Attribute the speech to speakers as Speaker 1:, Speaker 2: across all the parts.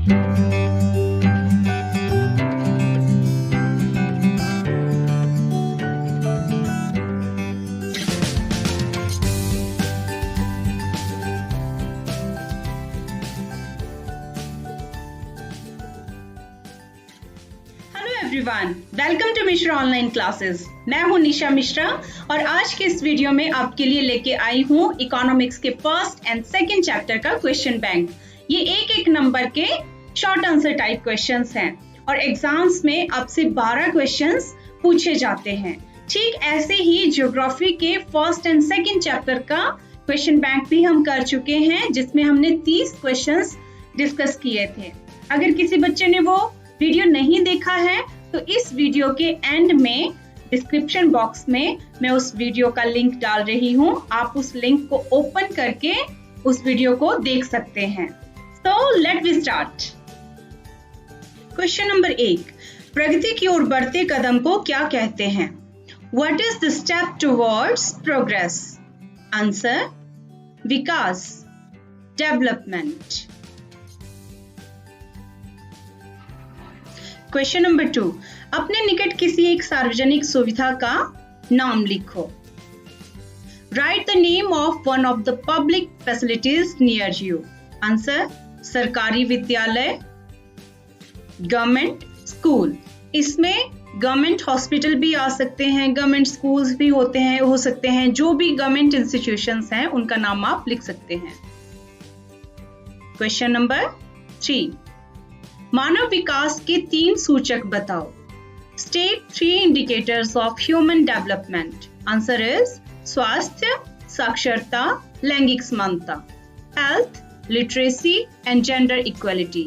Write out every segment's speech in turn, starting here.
Speaker 1: Everyone, welcome to Mishra online classes. मैं हूं निशा मिश्रा और आज के इस वीडियो में आपके लिए लेके आई हूं इकोनॉमिक्स के फर्स्ट एंड सेकंड चैप्टर का क्वेश्चन बैंक। ये एक नंबर के शॉर्ट आंसर टाइप क्वेश्चंस हैं और एग्जाम्स में आपसे 12 क्वेश्चंस पूछे जाते हैं। ठीक ऐसे ही ज्योग्राफी के फर्स्ट एंड सेकंड चैप्टर का क्वेश्चन बैंक भी हम कर चुके हैं, जिसमें हमने 30 क्वेश्चंस डिस्कस किए थे। अगर किसी बच्चे ने वो वीडियो नहीं देखा है तो इस वीडियो के एंड में डिस्क्रिप्शन बॉक्स में मैं उस वीडियो का लिंक डाल रही हूं। आप उस लिंक को ओपन करके उस वीडियो को देख सकते हैं। So let we start. Question number 1, प्रगति की ओर बढ़ते कदम को क्या कहते हैं? What is the step towards progress? Answer, विकास, डेवलपमेंट। क्वेश्चन नंबर 2, अपने निकट किसी एक सार्वजनिक सुविधा का नाम लिखो। Right the name of one of the public facilities near you. Answer, सरकारी विद्यालय, गवर्नमेंट स्कूल। इसमें गवर्नमेंट हॉस्पिटल भी आ सकते हैं, गवर्नमेंट स्कूल्स भी हो सकते हैं। जो भी गवर्नमेंट इंस्टीट्यूशंस हैं उनका नाम आप लिख सकते हैं। क्वेश्चन नंबर 3, मानव विकास के 3 सूचक बताओ। State 3 indicators of human development. Answer is स्वास्थ्य, साक्षरता, लैंगिक समानता, health, literacy and gender equality.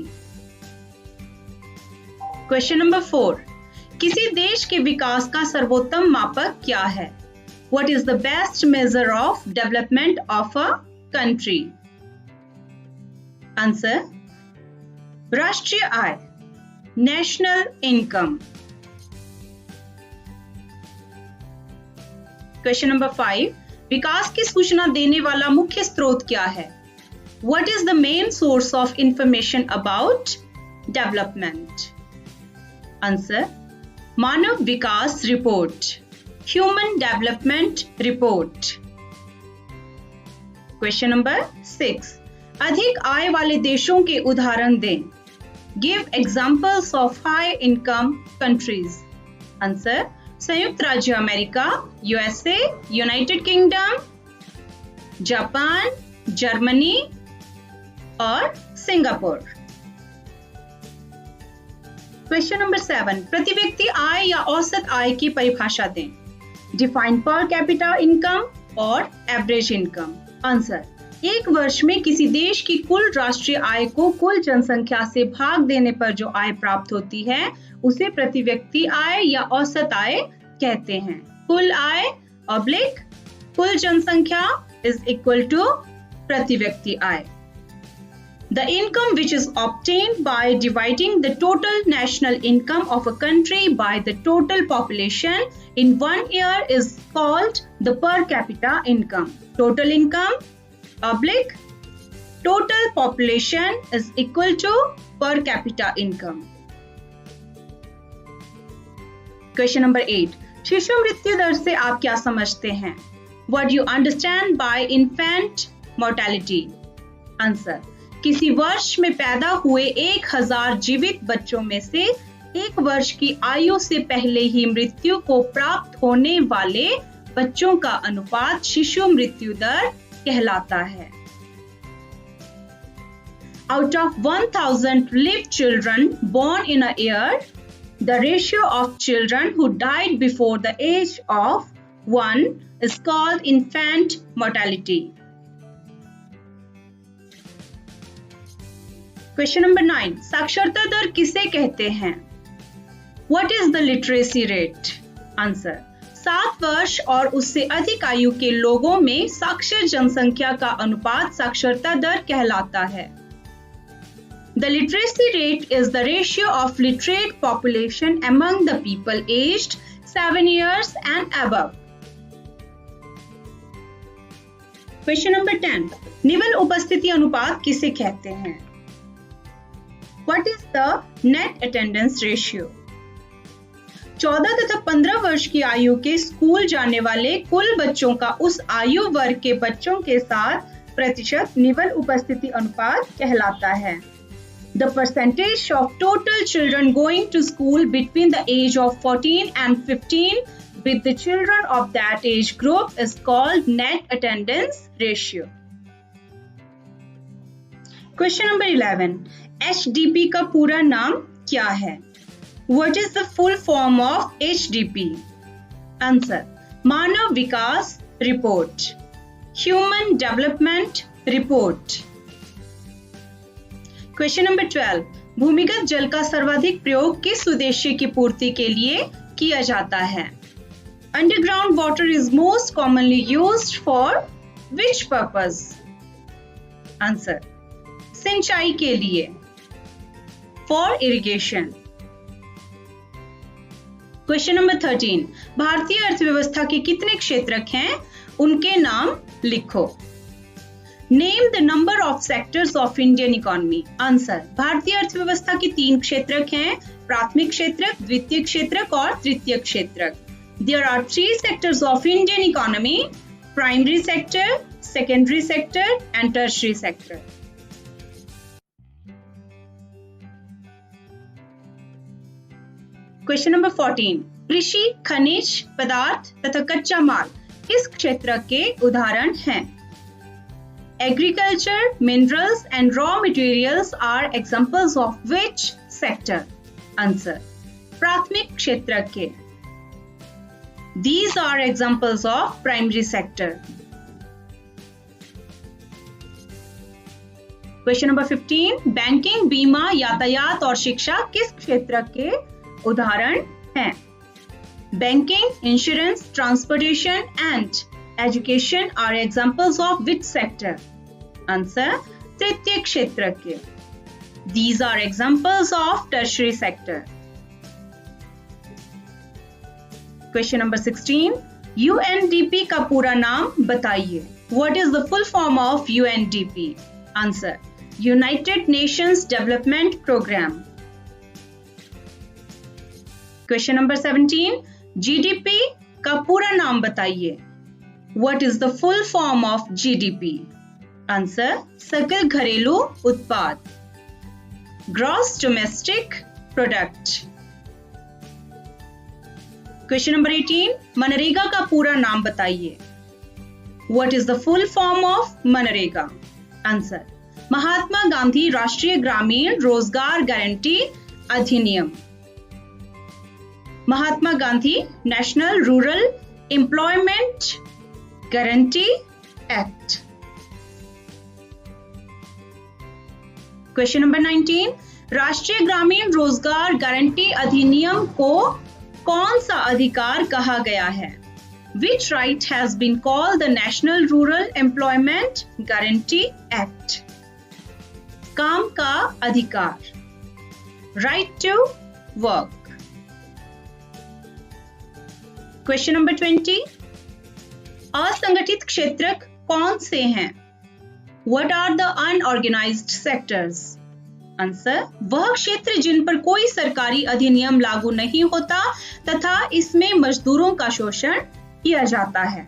Speaker 1: Question number 4, किसी देश के विकास का सर्वोत्तम मापक क्या है? What is the best measure of development of a country? Answer, राष्ट्रीय आय, नेशनल इनकम। क्वेश्चन नंबर 5, विकास की सूचना देने वाला मुख्य स्रोत क्या है? What is the main source of information about development? Answer, Manav Vikas report, human development report. Question number 6, अधिक आय वाले देशों के उदाहरण दें। Give examples of high income countries. Answer, संयुक्त राज्य America, USA, United kingdom, Japan, Germany और Singapore. Question number 7, प्रति व्यक्ति आय या औसत आय की परिभाषा दें। डिफाइन पर कैपिटा इनकम और एवरेज इनकम। आंसर, एक वर्ष में किसी देश की कुल राष्ट्रीय आय को कुल जनसंख्या से भाग देने पर जो आय प्राप्त होती है उसे प्रति व्यक्ति आय या औसत आय कहते हैं। कुल आय ऑब्लिक कुल जनसंख्या इज इक्वल टू प्रति व्यक्ति आय। The income which is obtained by dividing the total national income of a country by the total population in one year is called the per capita income. Total income oblique total population is equal to per capita income. Question number 8, शिशु मृत्यु दर से आप क्या समझते हैं? What do you understand by infant mortality? Answer, किसी वर्ष में पैदा हुए 1000 जीवित बच्चों में से 1 वर्ष की आयु से पहले ही मृत्यु को प्राप्त होने वाले बच्चों का अनुपात शिशु मृत्यु दर कहलाता है। Out of 1000 live children born in a year, the ratio of children who died before the age of 1 is called infant mortality. Question number 9, साक्षरता दर किसे कहते हैं? What is the literacy rate? Answer, 7 वर्ष और उससे अधिक आयु के लोगों में साक्षर जनसंख्या का अनुपात साक्षरता दर कहलाता है। The literacy rate is the ratio of literate population among the people aged 7 years and above. Question number 10, निवल उपस्थिति अनुपात किसे कहते हैं? What is the net attendance ratio? 14 तथा 15 वर्ष की आयु के स्कूल जाने वाले कुल बच्चों का उस आयु वर्ग के बच्चों के साथ प्रतिशत निवल उपस्थिति अनुपात कहलाता है. The percentage of total children going to school between the age of 14 and 15 with the children of that age group is called net attendance ratio. Question number 11. HDP का पूरा नाम क्या है? What is the full form of HDP? Answer. Manav Vikas report. Human Development Report. Question number 12. भूमिगत जल का सर्वाधिक प्रयोग किस उद्देश्य की पूर्ति के लिए किया जाता है? Underground water is most commonly used for which purpose? Answer. सिंचाई के लिए. For irrigation. Question number 13. भारतीय अर्थव्यवस्था के कितने क्षेत्रक हैं? उनके नाम लिखो. Name the number of sectors of Indian economy. Answer. भारतीय अर्थव्यवस्था के 3 क्षेत्रक हैं, प्राथमिक क्षेत्रक, द्वितीय क्षेत्रक और तृतीय क्षेत्रक. There are 3 sectors of Indian economy: primary sector, secondary sector and tertiary sector. Question number 14. कृषि, खनिज पदार्थ तथा कच्चा माल किस क्षेत्र के उदाहरण हैं? Agriculture, minerals and raw materials are examples of which sector? Answer. प्राथमिक क्षेत्र के. These are examples of primary sector. Question number 15. Banking, बीमा, यातायात और शिक्षा किस क्षेत्र के उदाहरण हैं? Banking, insurance, transportation and education are examples of which sector? Answer. तृतीय क्षेत्र के. These are examples of tertiary sector. Question number 16. UNDP का पूरा नाम बताइए. What is the full form of UNDP? Answer. United Nations Development Program. Question number 17. GDP का पूरा नाम बताइए. What is the full form of GDP? Answer. सकल घरेलू उत्पाद. Gross Domestic Product. Question number 18. MNREGA का पूरा नाम बताइए. What is the full form of MNREGA? Answer. Mahatma Gandhi राष्ट्रीय ग्रामीण रोजगार गारंटी अधिनियम. Mahatma Gandhi national rural employment guarantee act. Question number 19. राष्ट्रीय ग्रामीण रोजगार गारंटी अधिनियम को कौन सा अधिकार कहा गया है? Which right has been called the National Rural Employment Guarantee Act? काम का अधिकार. Right to work. Question number 20. असंगठित क्षेत्रक कौन से हैं? What are the unorganized sectors? Answer. वह क्षेत्र जिन पर कोई सरकारी अधिनियम लागू नहीं होता तथा इसमें मजदूरों का शोषण किया जाता है.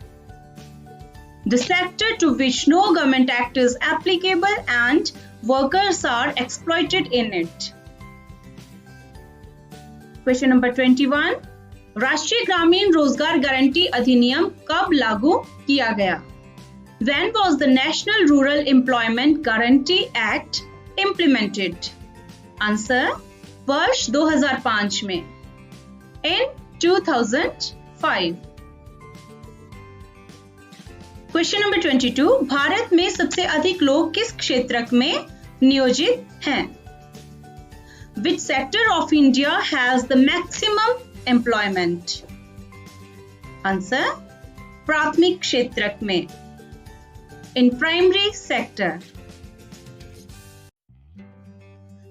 Speaker 1: The sector to which no government act is applicable and workers are exploited in it. Question number 21. राष्ट्रीय ग्रामीण रोजगार गारंटी अधिनियम कब लागू किया गया? When was the National Rural Employment Guarantee Act implemented? Answer. वर्ष 2005 में. In 2005. Question number 22. भारत में सबसे अधिक लोग किस क्षेत्रक में नियोजित हैं? Which sector of India has the maximum employment? Answer. प्राथमिक क्षेत्रक में. In primary sector.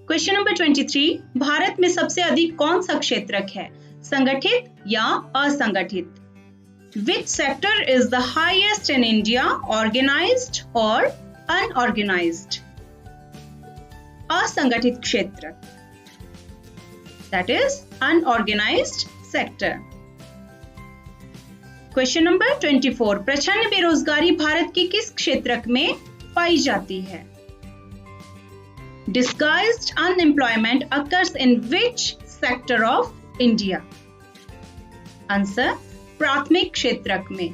Speaker 1: Question number 23. Bharat में सबसे अधिक कौन सा क्षेत्रक है? संगठित या असंगठित? Which sector is the highest in India, organized or unorganized? असंगठित क्षेत्र, that is unorganised sector. Question number 24, प्रच्छन्न बेरोजगारी भारत के किस क्षेत्र में पाई जाती है? Disguised unemployment occurs in which sector of India? Answer, प्राथमिक क्षेत्रक में,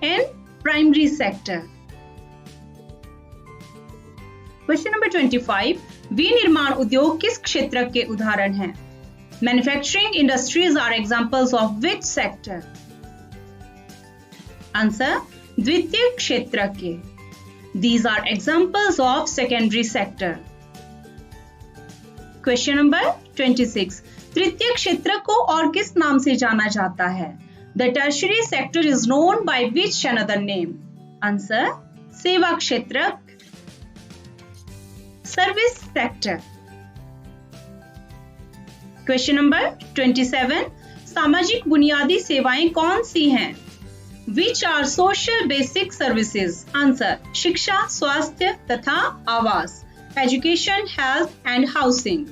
Speaker 1: in primary sector. Question number 25, विनिर्माण उद्योग किस क्षेत्र के उदाहरण हैं? Manufacturing industries are examples of which sector? Answer, द्वितीय क्षेत्र के. These are examples of secondary sector. Question number 26, तृतीय क्षेत्र को और किस नाम से जाना जाता है? The tertiary sector is known by which another name? Answer, सेवा क्षेत्र, सर्विस सेक्टर। क्वेश्चन नंबर 27, सामाजिक बुनियादी सेवाएं कौन सी हैं? Which are social basic services? Answer, शिक्षा, स्वास्थ्य तथा आवास, education, health and housing.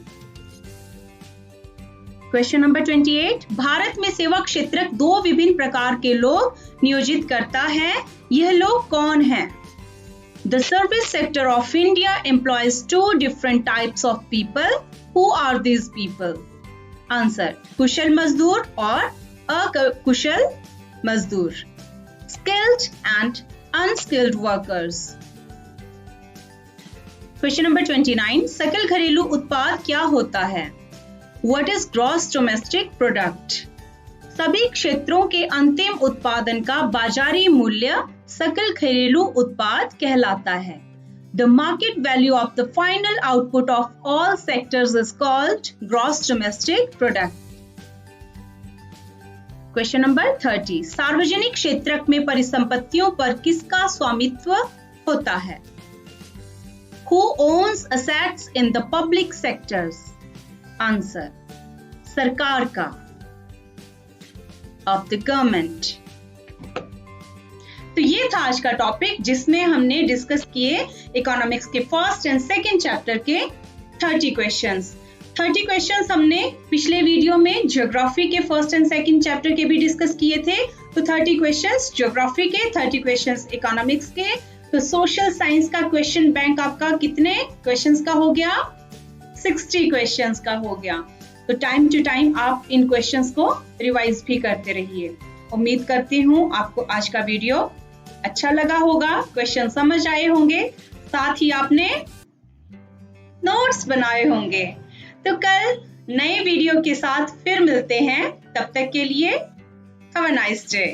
Speaker 1: Question number 28, Bharat में सेवा क्षेत्र दो विभिन्न प्रकार के लोग नियोजित करता है, यह लोग कौन हैं? The service sector of India employs two different types of people, who are these people? Answer, कुशल मजदूर और अकुशल मजदूर, skilled and unskilled workers. Question number 29, सकल घरेलू उत्पाद क्या होता है? What is gross domestic product? सभी क्षेत्रों के अंतिम उत्पादन का बाजारी मूल्य सकल घरेलू उत्पाद कहलाता है। The market value of the final output of all sectors is called gross domestic product. Question number 30, सार्वजनिक क्षेत्र में परिसंपत्तियों पर किसका स्वामित्व होता है? Who owns assets in the public sectors? Answer, सरकार का, of the government. तो ये था आज का टॉपिक जिसमें हमने डिस्कस किए इकोनॉमिक्स के फर्स्ट एंड सेकंड चैप्टर के 30 क्वेश्चंस। 30 क्वेश्चंस हमने पिछले वीडियो में ज्योग्राफी के फर्स्ट एंड सेकंड चैप्टर के भी डिस्कस किए थे। तो 30 क्वेश्चंस ज्योग्राफी के, 30 क्वेश्चंस इकोनॉमिक्स के। तो सोशल साइंस का क्वेश्चन बैंक आपका कितने क्वेश्चंस का हो गया? 60 क्वेश्चंस का हो गया। तो टाइम टू टाइम आप इन क्वेश्चंस को रिवाइज भी करते रहिए। उम्मीद करती हूँ आपको आज का वीडियो अच्छा लगा होगा, क्वेश्चन समझ आए होंगे, साथ ही आपने नोट्स बनाए होंगे। तो कल नए वीडियो के साथ फिर मिलते हैं, तब तक के लिए हैव अ नाइस डे।